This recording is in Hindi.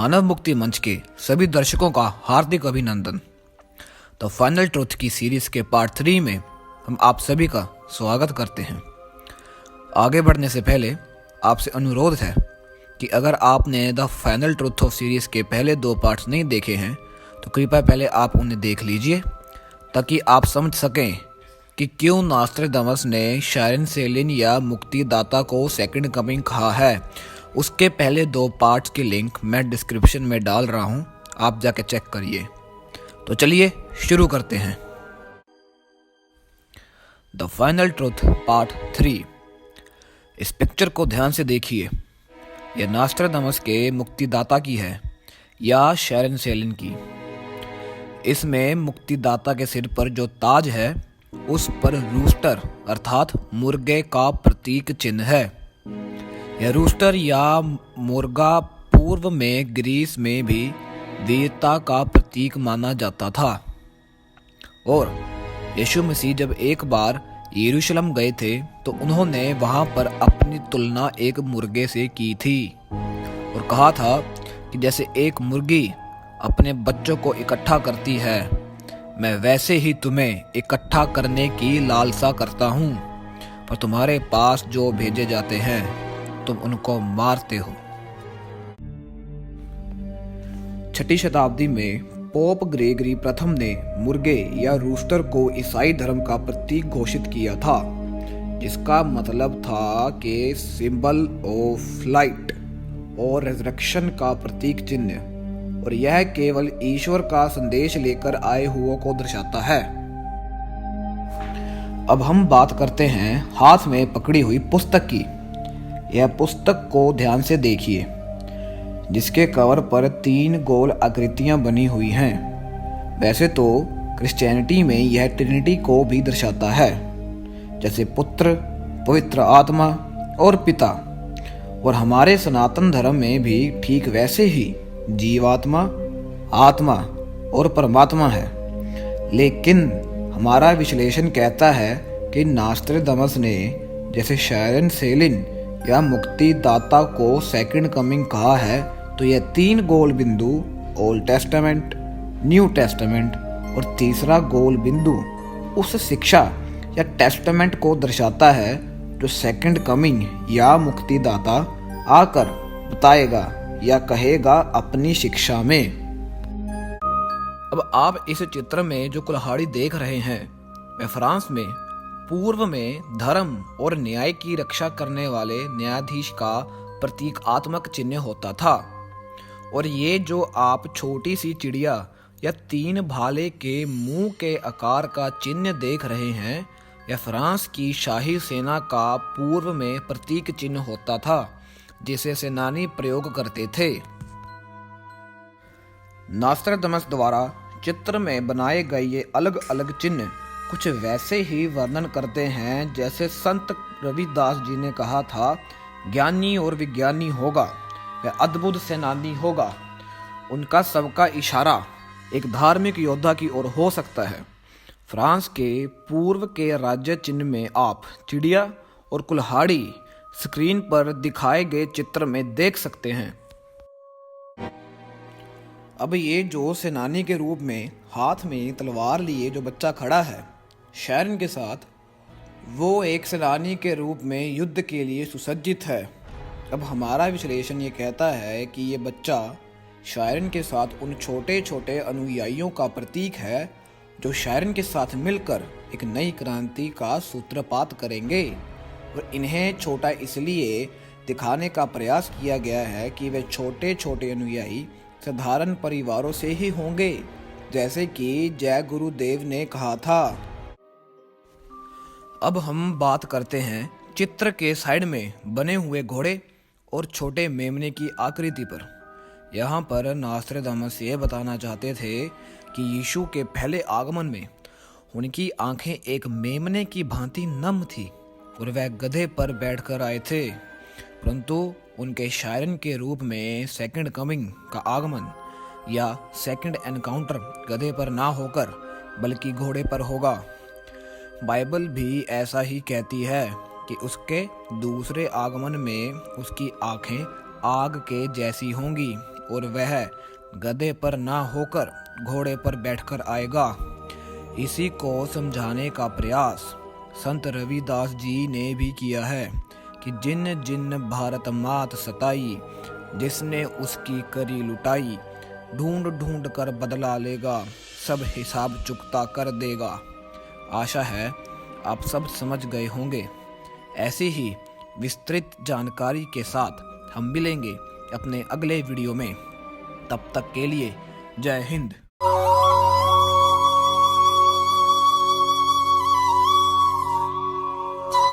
मानव मुक्ति मंच के सभी दर्शकों का हार्दिक अभिनंदन। द फाइनल ट्रुथ की सीरीज के पार्ट 3 में हम आप सभी का स्वागत करते हैं। आगे बढ़ने से पहले आपसे अनुरोध है कि अगर आपने the final truth of series के पहले 2 पार्ट्स नहीं देखे हैं तो कृपया पहले आप उन्हें देख लीजिए, ताकि आप समझ सकें कि क्यों नास्ट्राडामस ने शायरन सेलिन या मुक्तिदाता को सेकंड कमिंग कहा है। उसके पहले 2 पार्ट्स की लिंक मैं डिस्क्रिप्शन में डाल रहा हूं, आप जाके चेक करिए। तो चलिए शुरू करते हैं। The final truth part 3। इस पिक्चर को ध्यान से देखिए। यह नास्ट्राडामस के मुक्तिदाता की है या शायरन सेलिन की। इसमें मुक्तिदाता के सिर पर जो ताज है उस पर रूस्टर अर्थात मुर्गे का प्रतीक चिन्ह है। यह रूस्टर या मुर्गा पूर्व में ग्रीस में भी वीरता का प्रतीक माना जाता था, और यीशु मसीह जब एक बार यरूशलेम गए थे तो उन्होंने वहां पर अपनी तुलना एक मुर्गे से की थी और कहा था कि जैसे एक मुर्गी अपने बच्चों को इकट्ठा करती है, मैं वैसे ही तुम्हें इकट्ठा करने की लालसा करता हूँ, पर तुम्हारे पास जो भेजे जाते हैं तुम उनको मारते हो। 6वीं शताब्दी में पोप ग्रेगरी प्रथम ने मुर्गे या रूस्टर को ईसाई धर्म का प्रतीक घोषित किया था, जिसका मतलब था कि सिंबल ऑफ लाइट और रेजरेक्शन का प्रतीक चिन्ह, और यह केवल ईश्वर का संदेश लेकर आए हुओं को दर्शाता है। अब हम बात करते हैं हाथ में पकड़ी हुई पुस्तक की। यह पुस्तक को ध्यान से देखिए, जिसके कवर पर 3 गोल आकृतियां बनी हुई हैं। वैसे तो क्रिश्चियनिटी में यह ट्रिनिटी को भी दर्शाता है, जैसे पुत्र, पवित्र आत्मा और पिता, और हमारे सनातन धर्म में भी ठीक वैसे ही जीवात्मा, आत्मा और परमात्मा है। लेकिन हमारा विश्लेषण कहता है कि नास्ट्राडामस ने जैसे शायरन सेलिन या मुक्तिदाता को सेकंड कमिंग कहा है, तो यह 3 गोल बिंदु ओल्ड टेस्टामेंट, न्यू टेस्टामेंट और तीसरा गोल बिंदु उस शिक्षा या टेस्टामेंट को दर्शाता है जो सेकंड कमिंग या मुक्तिदाता आकर बताएगा या कहेगा अपनी शिक्षा में। अब आप इस चित्र में जो कुल्हाड़ी देख रहे हैं, वह फ्रांस में पूर्व में धर्म और न्याय की रक्षा करने वाले न्यायाधीश का प्रतीकात्मक चिन्ह होता था। और ये जो आप छोटी सी चिड़िया या 3 भाले के मुंह के आकार का चिन्ह देख रहे हैं, यह फ्रांस की शाही सेना का पूर्व में प्रतीक चिन्ह होता था, जिसे सेनानी प्रयोग करते थे। नास्ट्राडामस द्वारा चित्र में बनाए गए ये अलग अलग चिन्ह कुछ वैसे ही वर्णन करते हैं जैसे संत रविदास जी ने कहा था, ज्ञानी और विज्ञानी होगा, वह अद्भुत सेनानी होगा। उनका सबका इशारा एक धार्मिक योद्धा की ओर हो सकता है। फ्रांस के पूर्व के राज्य चिन्ह में आप चिड़िया और कुल्हाड़ी स्क्रीन पर दिखाए गए चित्र में देख सकते हैं। अब ये जो सेनानी के रूप में हाथ में तलवार लिए जो बच्चा खड़ा है शायरन के साथ, वो एक सेनानी के रूप में युद्ध के लिए सुसज्जित है। अब हमारा विश्लेषण ये कहता है कि ये बच्चा शायरन के साथ उन छोटे छोटे अनुयायियों का प्रतीक है जो शायरन के साथ मिलकर एक नई क्रांति का सूत्रपात करेंगे। और इन्हें छोटा इसलिए दिखाने का प्रयास किया गया है कि वे छोटे छोटे अनुयायी साधारण परिवारों से ही होंगे, जैसे कि जय गुरुदेव ने कहा था। अब हम बात करते हैं चित्र के साइड में बने हुए घोड़े और छोटे मेमने की आकृति पर। यहाँ पर नास्ट्राडामस ये बताना चाहते थे कि यीशु के पहले आगमन में उनकी आंखें एक मेमने की भांति नम थी और वह गधे पर बैठकर आए थे, परंतु उनके शायरन के रूप में सेकंड कमिंग का आगमन या सेकंड एनकाउंटर गधे पर ना होकर बल्कि घोड़े पर होगा। बाइबल भी ऐसा ही कहती है कि उसके दूसरे आगमन में उसकी आंखें आग के जैसी होंगी और वह गधे पर ना होकर घोड़े पर बैठकर आएगा। इसी को समझाने का प्रयास संत रविदास जी ने भी किया है कि जिन जिन भारत मात सताई, जिसने उसकी करी लुटाई, ढूंढ ढूंढ कर बदला लेगा, सब हिसाब चुकता कर देगा। आशा है आप सब समझ गए होंगे। ऐसी ही विस्तृत जानकारी के साथ हम मिलेंगे अपने अगले वीडियो में। तब तक के लिए जय हिंद।